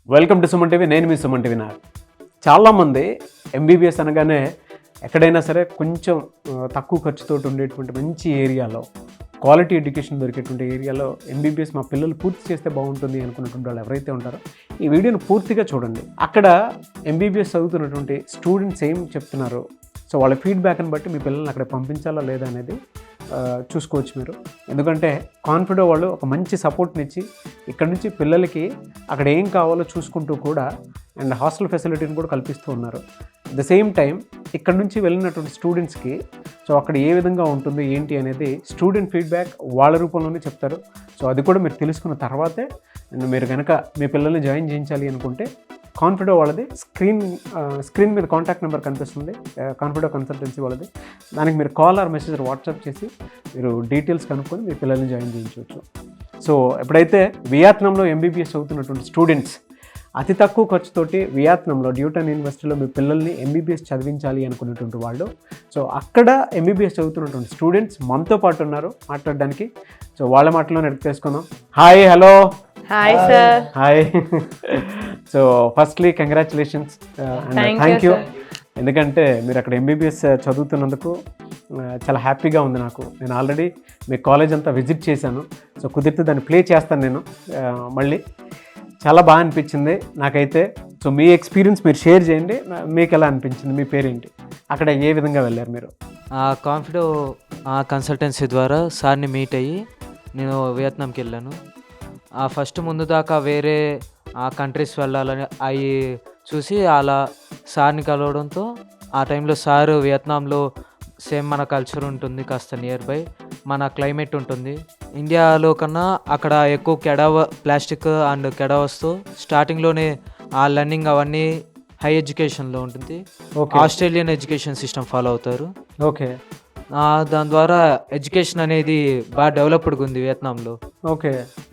Welcome to Suman TV. నేను మీ Suman TV. చాలామంది MBBS అనగానే ఎక్కడైనా సరే కొంచెం తక్కువ ఖర్చుతో ఉండేటువంటి మంచి ఏరియాలో, క్వాలిటీ ఎడ్యుకేషన్ దొరికేటువంటి ఏరియాలో ఎంబీబీఎస్ మా పిల్లలు పూర్తి చేస్తే బాగుంటుంది అనుకున్నటువంటి వాళ్ళు ఎవరైతే ఉంటారో ఈ వీడియోని పూర్తిగా చూడండి. అక్కడ ఎంబీబీఎస్ చదువుతున్నటువంటి స్టూడెంట్స్ ఏం చెప్తున్నారు, సో వాళ్ళ ఫీడ్బ్యాక్ని బట్టి మీ పిల్లల్ని అక్కడ పంపించాలా లేదా అనేది చూసుకోవచ్చు మీరు. ఎందుకంటే కాన్ఫిడో వాళ్ళు ఒక మంచి సపోర్ట్ని ఇచ్చి ఇక్కడ నుంచి పిల్లలకి అక్కడ ఏం కావాలో చూసుకుంటూ కూడా అండ్ హాస్టల్ ఫెసిలిటీని కూడా కల్పిస్తూ ఉన్నారు. అట్ ద సేమ్ టైం ఇక్కడ నుంచి వెళ్ళినటువంటి స్టూడెంట్స్కి సో అక్కడ ఏ విధంగా ఉంటుంది ఏంటి అనేది స్టూడెంట్ ఫీడ్బ్యాక్ వాళ్ళ రూపంలోనే చెప్తారు. సో అది కూడా మీరు తెలుసుకున్న తర్వాతే అండ్ మీరు కనుక మీ పిల్లల్ని జాయిన్ చేయించాలి అనుకుంటే కాన్ఫిడో వాళ్ళది స్క్రీన్ మీద కాంటాక్ట్ నెంబర్ కనిపిస్తుంది, కాన్ఫిడో కన్సల్టెన్సీ వాళ్ళది. దానికి మీరు కాల్ ఆర్ మెసేజ్ వాట్సాప్ చేసి మీరు డీటెయిల్స్ కనుక్కొని మీ పిల్లల్ని జాయిన్ చేయించవచ్చు. సో ఎప్పుడైతే వియత్నాంలో ఎంబీబీఎస్ చదువుతున్నటువంటి స్టూడెంట్స్ అతి తక్కువ ఖర్చుతోటి వియత్నాంలో డ్యూటన్ యూనివర్సిటీలో మీ పిల్లల్ని ఎంబీబీఎస్ చదివించాలి అనుకున్నటువంటి వాళ్ళు, సో అక్కడ ఎంబీబీఎస్ చదువుతున్నటువంటి స్టూడెంట్స్ మనతో పాటు ఉన్నారు మాట్లాడడానికి. సో వాళ్ళ మాటలో అడిగి తెలుసుకుందాం. Hi, hello. Hi sir. Hi. So firstly congratulations and thank you. ఎందుకంటే మీరు అక్కడ ఎంబీబీఎస్ చదువుతున్నందుకు చాలా హ్యాపీగా ఉంది నాకు. నేను ఆల్రెడీ మీ కాలేజ్ అంతా విజిట్ చేశాను. సో కుదిరితే దాన్ని ప్లే చేస్తాను నేను మళ్ళీ. చాలా బాగా అనిపించింది నాకైతే. సో మీ ఎక్స్పీరియన్స్ మీరు షేర్ చేయండి. మీకు ఎలా అనిపించింది? మీ పేరేంటి? అక్కడ ఏ విధంగా వెళ్ళారు మీరు? కాన్ఫిడో కన్సల్టెన్సీ ద్వారా సార్ని మీట్ అయ్యి నేను వియత్నాంకి వెళ్ళాను. ఫస్ట్ ముందు దాకా వేరే కంట్రీస్ వెళ్ళాలని అవి చూసి అలా సార్ని కలవడంతో ఆ టైంలో సార్ వియత్నాంలో సేమ్ మన కల్చర్ ఉంటుంది, కాస్త నియర్ బై మన క్లైమేట్ ఉంటుంది. ఇండియాలో కన్నా అక్కడ ఎక్కువ ప్లాస్టిక్ అండ్ కెడావస్తో స్టార్టింగ్లోనే ఆ లర్నింగ్ అవన్నీ హై ఎడ్యుకేషన్లో ఉంటుంది. ఆస్ట్రేలియన్ ఎడ్యుకేషన్ సిస్టమ్ ఫాలో అవుతారు. ఓకే. దాని ద్వారా ఎడ్యుకేషన్ అనేది బాగా డెవలప్డ్గా ఉంది వియత్నాంలో. ఓకే.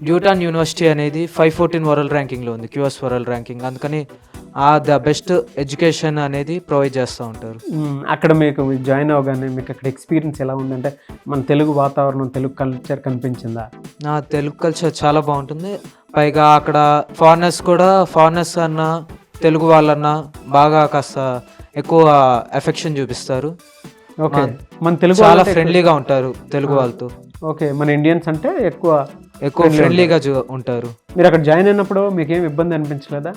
డ్యూటాన్ యూనివర్సిటీ అనేది 514 వరల్డ్ ర్యాంకింగ్లో ఉంది, క్యూఎస్ వరల్డ్ ర్యాంకింగ్. అందుకని ద బెస్ట్ ఎడ్యుకేషన్ అనేది ప్రొవైడ్ చేస్తూ ఉంటారు. అక్కడ మీకు జాయిన్ అవగానే మీకు అక్కడ ఎక్స్పీరియన్స్ ఎలా ఉందంటే మన తెలుగు వాతావరణం, తెలుగు కల్చర్ కనిపించిందా? తెలుగు కల్చర్ చాలా బాగుంటుంది. పైగా అక్కడ ఫారినర్స్ అన్నా తెలుగు వాళ్ళన్నా బాగా కాస్త ఎక్కువ ఎఫెక్షన్ చూపిస్తారు. ఓకే. మన తెలుగు చాలా ఫ్రెండ్లీగా ఉంటారు తెలుగు వాళ్ళతో. ఓకే. మన ఇండియన్స్ అంటే ఎక్కువ ఫ్రెండ్లీగా ఉంటారు. మీరు అక్కడ జాయిన్ అయినప్పుడు మీకు ఏం ఇబ్బంది అనిపించలేదా?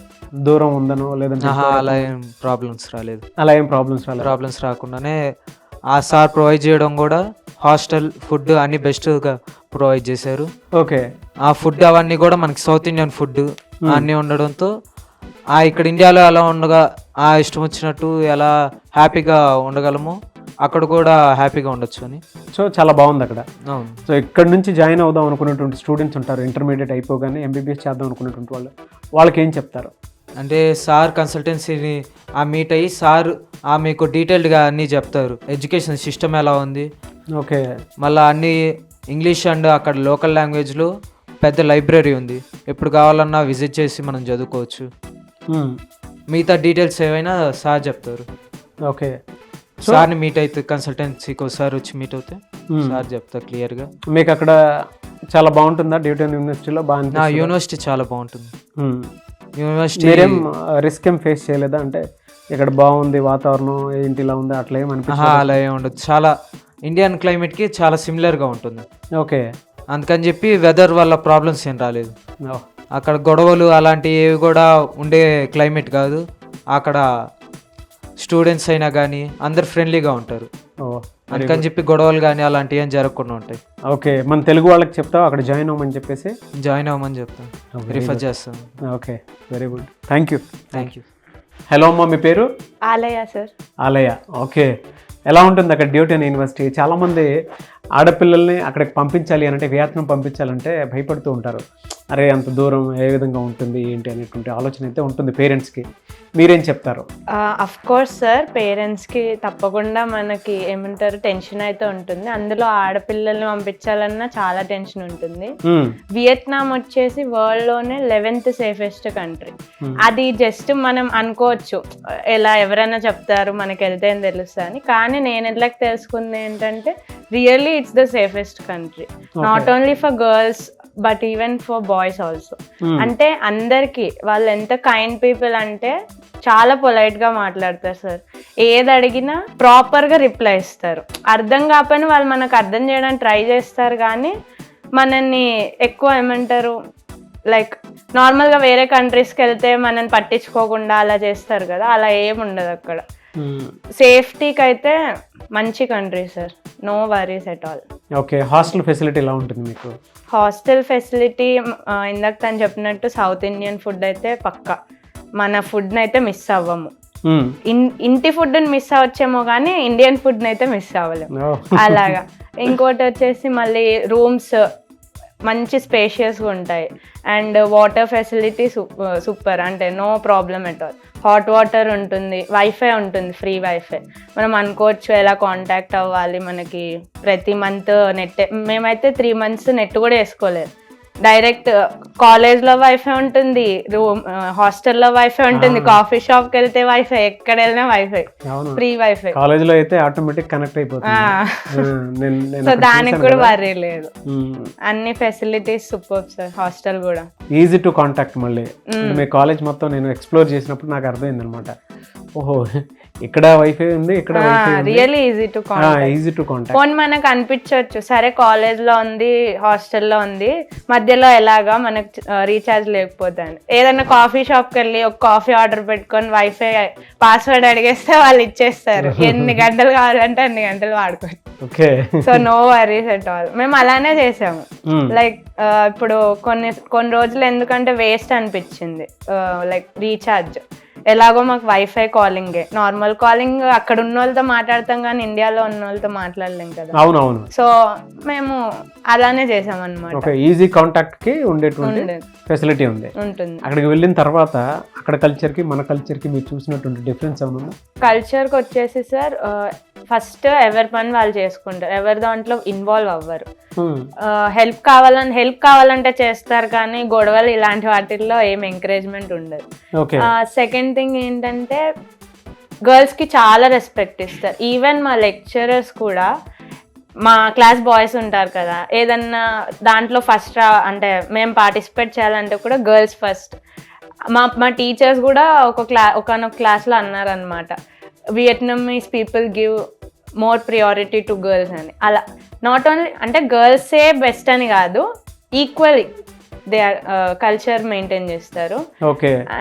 దూరం ఉందనో లేదంటే అలా ఏం ప్రాబ్లమ్స్ రాలేదు. అలా ఏం ప్రాబ్లమ్స్ రాకుండానే ఆ సార్ ప్రొవైడ్ చేయడం కూడా హాస్టల్ ఫుడ్ అన్ని బెస్ట్గా ప్రొవైడ్ చేశారు. ఓకే. ఆ ఫుడ్ అవన్నీ కూడా మనకి సౌత్ ఇండియన్ ఫుడ్ అన్నీ ఉండడంతో ఇక్కడ ఇండియాలో ఎలా ఉండగా ఇష్టం వచ్చినట్టు ఎలా హ్యాపీగా ఉండగలమో అక్కడ కూడా హ్యాపీగా ఉండొచ్చు అని. సో చాలా బాగుంది అక్కడ. అవును. సో ఇక్కడ నుంచి జాయిన్ అవుదాం అనుకున్నటువంటి స్టూడెంట్స్ ఉంటారు, ఇంటర్మీడియట్ అయిపోగానే ఎంబీబీఎస్ చేద్దాం అనుకున్నటువంటి వాళ్ళకి ఏం చెప్తారు? అంటే సార్ కన్సల్టెన్సీని మీట్ అయ్యి సార్ మీకు డీటెయిల్డ్గా అన్నీ చెప్తారు. ఎడ్యుకేషన్ సిస్టమ్ ఎలా ఉంది, ఓకే, మళ్ళీ అన్నీ ఇంగ్లీష్ అండ్ అక్కడ లోకల్ లాంగ్వేజ్లో పెద్ద లైబ్రరీ ఉంది. ఎప్పుడు కావాలన్నా విజిట్ చేసి మనం చదువుకోవచ్చు. మిగతా డీటెయిల్స్ ఏవైనా సార్ చెప్తారు. ఓకే. సార్ని మీట్ అయితే కన్సల్టెన్సీకి ఒకసారి వచ్చి మీట్ అవుతే సార్ చెప్తారు క్లియర్గా. మీకు అక్కడ చాలా బాగుంటుందా? డ్యూటన్ యూనివర్సిటీలో బాగా? యూనివర్సిటీ చాలా బాగుంటుంది. యూనివర్సిటీ మీరేం రిస్క్ ఏం ఫేస్ చేయలేదా? అంటే ఇక్కడ బాగుంది వాతావరణం ఏంటి ఇలా ఉంది అట్లా ఏం అనిపిస్తుంది? అలా ఏమి ఉండదు. చాలా ఇండియన్ క్లైమేట్కి చాలా సిమిలర్గా ఉంటుంది. ఓకే. అందుకని చెప్పి వెదర్ వల్ల ప్రాబ్లమ్స్ ఏం రాలేదు. అక్కడ గొడవలు అలాంటివి కూడా ఉండే క్లైమేట్ కాదు. అక్కడ స్టూడెంట్స్ అయినా కానీ అందరు ఫ్రెండ్లీగా ఉంటారు. అందుకని చెప్పి గొడవలు కానీ అలాంటివి ఏం జరగకుండా ఉంటాయి. ఓకే. మన తెలుగు వాళ్ళకి చెప్తావు అక్కడ జాయిన్ అవ్వమని చెప్పేసి? జాయిన్ అవ్వమని చెప్తాను, రిఫర్ చేస్తాను. Okay, very good, thank you. Hello అమ్మా, మీ పేరు? ఆలయ సార్. ఆలయ. ఓకే. ఎలా ఉంటుంది అక్కడ డ్యూటన్ యూనివర్సిటీ? చాలామంది ఆడపిల్లల్ని అక్కడికి పంపించాలి అంటే, వియత్నాం పంపించాలంటే భయపడుతూ ఉంటారు. అరే అంత దూరం ఏ విధంగా ఉంటుంది ఏంటి అనేటువంటి ఆలోచన అయితే ఉంటుంది పేరెంట్స్కి. మీరేం చెప్తారు? అఫ్ కోర్స్ సార్, పేరెంట్స్కి తప్పకుండా మనకి ఏమంటారు టెన్షన్ అయితే ఉంటుంది. అందులో ఆడపిల్లల్ని పంపించాలన్నా చాలా టెన్షన్ ఉంటుంది. వియత్నాం వచ్చేసి వరల్డ్లోనే 11th సేఫెస్ట్ కంట్రీ. అది జస్ట్ మనం అనుకోవచ్చు ఎలా ఎవరైనా చెప్తారు మనకి వెళ్తే అని తెలుస్తా అని, కానీ నేను ఎట్లా తెలుసుకుంది ఏంటంటే really it's the safest country. Not only for girls, but even for boys also. అంటే అందరికి వాళ్ళు ఎంత కైండ్ పీపుల్ అంటే చాలా పొలైట్ గా మాట్లాడతారు సార్. ఏది అడిగినా ప్రాపర్ గా రిప్లై ఇస్తారు. అర్థం కాకపోయినా వాళ్ళు మనకు అర్థం చేయడానికి ట్రై చేస్తారు, కానీ మనల్ని ఎక్కువ ఏమంటారు లైక్ నార్మల్గా వేరే కంట్రీస్కి వెళ్తే మనల్ని పట్టించుకోకుండా అలా చేస్తారు కదా, అలా ఏముండదు అక్కడ. సేఫ్టీకి అయితే మంచి country sir, no worries at all. Okay, hostel facility ఎలా ఉంటుంది మీకు? హాస్టల్ ఫెసిలిటీ ఇందాక తను చెప్పినట్టు సౌత్ ఇండియన్ ఫుడ్ అయితే పక్కా. మన ఫుడ్ని అయితే మిస్ అవ్వము. ఇంటి ఫుడ్ని మిస్ అవ్వచ్చేమో కానీ ఇండియన్ ఫుడ్ని అయితే మిస్ అవ్వలేము అలాగా. ఇంకోటి వచ్చేసి మళ్ళీ రూమ్స్ మంచి స్పేషియస్గా ఉంటాయి. అండ్ వాటర్ ఫెసిలిటీ సూపర్, అంటే no problem at all. Hot water ఉంటుంది, వైఫై ఉంటుంది, ఫ్రీ వైఫై. మనం అనుకోవచ్చు ఎలా కాంటాక్ట్ అవ్వాలి, మనకి ప్రతి మంత్ నెట్. మేమైతే 3 months నెట్ కూడా వేసుకోలేదు. డైరెక్ట్ కాలేజ్లో వైఫై ఉంటుంది, హాస్టల్లో వైఫై ఉంటుంది, కాఫీ షాప్కి వెళ్తే వైఫై, ఎక్కడ వెళ్ళినా వైఫై, ఫ్రీ వైఫై. కాలేజ్లో అయితే ఆటోమేటిక్ కనెక్ట్ అయిపోతుంది. సో దానికి కూడా వరీ లేదు. అన్ని ఫెసిలిటీస్ సూపర్ సార్. హాస్టల్ కూడా ఈజీ టు కాంటాక్ట్. మళ్ళీ మీ కాలేజ్ మొత్తం నేను ఎక్స్ప్లోర్ చేసినప్పుడు నాకు అర్థమైంది అనమాట, ఓహో ఇక్కడ వైఫై ఉంది, ఇక్కడ really easy to contact. Phone మనకు అనిపించవచ్చు సరే కాలేజ్లో ఉంది, హాస్టల్లో ఉంది, మధ్యలో ఎలాగా మనకు రీఛార్జ్ లేకపోతే అని. ఏదైనా కాఫీ షాప్కి వెళ్ళి ఒక కాఫీ ఆర్డర్ పెట్టుకొని వైఫై పాస్వర్డ్ అడిగేస్తే వాళ్ళు ఇచ్చేస్తారు. ఎన్ని గంటలు కావాలంటే అన్ని గంటలు వాడుకోవచ్చు. So no worries at all. మేము అలానే చేసాము. లైక్ ఇప్పుడు కొన్ని రోజులు ఎందుకంటే వేస్ట్ అనిపించింది లైక్ రీఛార్జ్. ఎలాగో మాకు వైఫై కాలింగే, నార్మల్ కాలింగ్ అక్కడ ఉన్న వాళ్ళతో మాట్లాడతాం కానీ ఇండియాలో ఉన్న వాళ్ళతో మాట్లాడలేం కదా. అవునవును. సో మేము అలానే చేసాం అనమాట. ఈజీ కాంటాక్ట్ కి ఉండేటువంటి ఫెసిలిటీ ఉంటుంది. అక్కడికి వెళ్ళిన తర్వాత అక్కడ కల్చర్ కి మన కల్చర్ కి మీరు చూసినటువంటి డిఫరెన్స్ ఏమన్నా? కల్చర్ కి వచ్చేసి సార్ ఫస్ట్ ఎవరి పని వాళ్ళు చేసుకుంటారు, ఎవరి దాంట్లో ఇన్వాల్వ్ అవ్వరు. హెల్ప్ కావాలంటే చేస్తారు కానీ గొడవలు ఇలాంటి వాటిల్లో ఏం ఎంకరేజ్మెంట్ ఉండదు. సెకండ్ థింగ్ ఏంటంటే గర్ల్స్ కి చాలా రెస్పెక్ట్ ఇస్తారు. ఈవెన్ మా లెక్చరర్స్ కూడా, మా క్లాస్ బాయ్స్ ఉంటారు కదా, ఏదన్నా దాంట్లో ఫస్ట్ అంటే మేము పార్టిసిపేట్ చేయాలంటే కూడా గర్ల్స్ ఫస్ట్. మా టీచర్స్ కూడా ఒకనొక క్లాస్లో అన్నారనమాట, Vietnamese people give more priority to girls అని. అలా నాట్ ఓన్లీ అంటే గర్ల్సే బెస్ట్ అని కాదు, equally they are culture maintain చేస్తారు.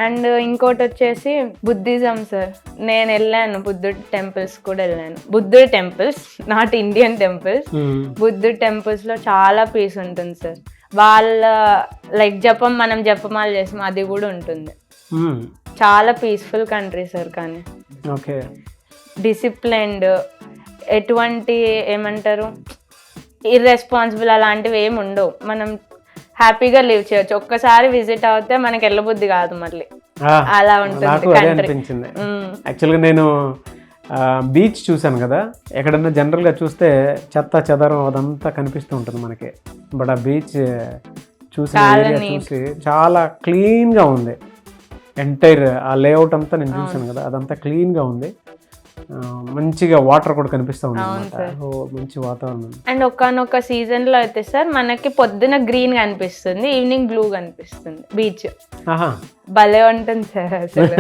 అండ్ ఇంకోటి వచ్చేసి బుద్ధిజం సార్. నేను వెళ్ళాను బుద్ధుడి టెంపుల్స్ కూడా వెళ్ళాను. బుద్ధుడి టెంపుల్స్, నాట్ ఇండియన్ టెంపుల్స్. బుద్ధుడి టెంపుల్స్ లో చాలా పీస్ ఉంటుంది సార్. వాళ్ళ లైక్ జపం, మనం జపమాలు చేసాం, అది కూడా ఉంటుంది. చాలా పీస్ఫుల్ కంట్రీ సార్. కానీ డిసిప్లైన్డ్, ఎటువంటి ఏమంటారు ఇర్రెస్పాన్సిబుల్ అలాంటివి ఏమి ఉండవు. మనం హ్యాపీగా లివ్ చేయొచ్చు. ఒక్కసారి విజిట్ అవుతే మనకి వెళ్ళబుద్ధి కాదు మళ్ళీ, అలా ఉంటుంది కంట్రీ. యాక్చువల్గా నేను బీచ్ చూసాను కదా, ఎక్కడన్నా జనరల్గా చూస్తే చెత్త చెదారం అదంతా కనిపిస్తూ ఉంటుంది మనకి. బట్ ఆ బీచ్ చూసి చాలా క్లీన్గా ఉంది. ఎంటైర్ ఆ లేఅవుట్ అంతా నేను చూసాను కదా, అదంతా క్లీన్గా ఉంది. మంచిగా వాటర్ కూడా కనిపిస్తూ ఉంది, మంచి వాతావరణం. అండ్ ఒకనొక సీజన్ లో అయితే సార్ మనకి పొద్దున గ్రీన్ కనిపిస్తుంది, ఈవినింగ్ బ్లూ కనిపిస్తుంది బీచ్. భలే ఉంటుంది సార్ అసలు.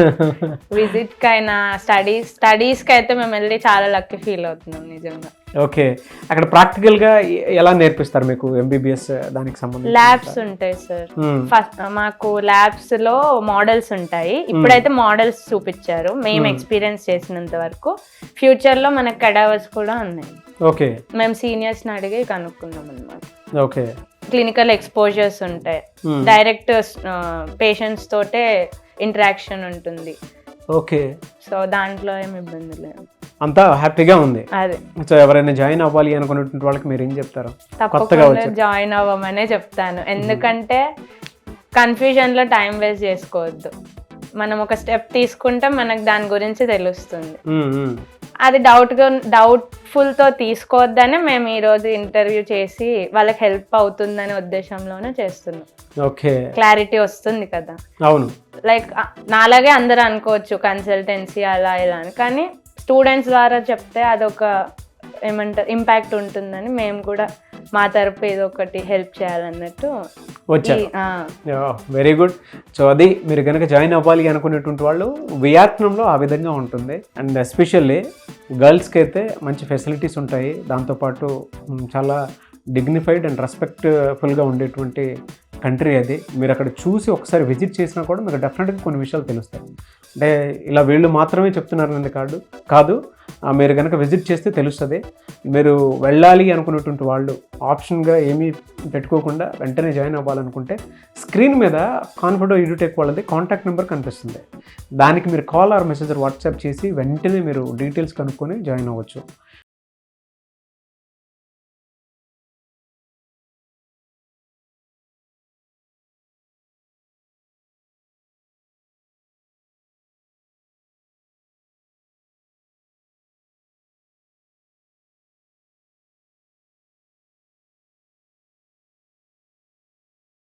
విజిట్ కి అయినా స్టడీస్ కి అయితే మేము వెళ్ళి చాలా లక్కీ ఫీల్ అవుతున్నాం నిజంగా. ఓకే, అక్కడ ప్రాక్టికల్ గా ఎలా నేర్పిస్తారు మీకు ఎంబీబీఎస్ దానికి సంబంధించి? ల్యాబ్స్ ఉంటాయి సార్. ఫస్ట్ మాకు ల్యాబ్స్ లో మోడల్స్ ఉంటాయి. ఇప్పుడైతే మోడల్స్ చూపించారు మేము ఎక్స్పీరియన్స్ చేసినంత వరకు. ఫ్యూచర్ లో మనకు కడావర్స్ కూడా ఉన్నాయి. ఓకే, మేము సీనియర్స్ ని అడిగి కనుక్కున్నాం అన్నమాట. ఓకే, క్లినికల్ ఎక్స్పోజర్స్ ఉంటాయి, డైరెక్ట్ పేషెంట్స్ తోటే ఇంటరాక్షన్ ఉంటుంది. ఓకే, సో దాంట్లో ఏమి ఇబ్బంది లేదు, అంతా హ్యాపీగా ఉంది. అదే. సో ఎవరైనా జాయిన్ అవ్వాలి అనుకున్నటువంటి వాళ్ళకి మీరు ఏం చెప్తారు? తప్పకుండా జాయిన్ అవ్వమనే చెప్తాను. ఎందుకంటే కన్ఫ్యూజన్ లో టైం వేస్ట్ చేసుకోవద్దు. మనం ఒక స్టెప్ తీసుకుంటే మనకు దాని గురించి తెలుస్తుంది. అది డౌట్ఫుల్ తో తీసుకోవద్దనే మేము ఈ రోజు ఇంటర్వ్యూ చేసి వాళ్ళకి హెల్ప్ అవుతుందనే ఉద్దేశంలోనే చేస్తున్నాం. ఓకే, క్లారిటీ వస్తుంది కదా. అవును, లైక్ నాలాగే అందరూ అనుకోవచ్చు కన్సల్టెన్సీ అలా ఇలా అని, కానీ స్టూడెంట్స్ ద్వారా చెప్తే అదొక ఏమంటారు ఇంపాక్ట్ ఉంటుందని మేము కూడా మా తరపు ఏదో ఒకటి హెల్ప్ చేయాలన్నట్టు వచ్చారు. ఆ, వెరీ గుడ్. సో అది మీరు కనుక జాయిన్ అవ్వాలి అనుకునేటువంటి వాళ్ళు వియత్నాంలో ఆ విధంగా ఉంటుంది. అండ్ ఎస్పెషల్లీ గర్ల్స్కి అయితే మంచి ఫెసిలిటీస్ ఉంటాయి. దాంతోపాటు చాలా డిగ్నిఫైడ్ అండ్ రెస్పెక్ట్ఫుల్గా ఉండేటువంటి కంట్రీ అది. మీరు అక్కడ చూసి ఒకసారి విజిట్ చేసినా కూడా మీకు డెఫినెట్గా కొన్ని విషయాలు తెలుస్తాయి. అంటే ఇలా వీళ్ళు మాత్రమే చెప్తున్నారనేది కాదు, మీరు కనుక విజిట్ చేస్తే తెలుస్తుంది. మీరు వెళ్ళాలి అనుకున్నటువంటి వాళ్ళు ఆప్షన్గా ఏమీ పెట్టుకోకుండా వెంటనే జాయిన్ అవ్వాలనుకుంటే స్క్రీన్ మీద కాన్ఫిడో ఎడ్యుటెక్ వాళ్ళది కాంటాక్ట్ నెంబర్ కనిపిస్తుంది. దానికి మీరు కాల్ ఆర్ మెసేజ్ వాట్సాప్ చేసి వెంటనే మీరు డీటెయిల్స్ కనుక్కొని జాయిన్ అవ్వచ్చు.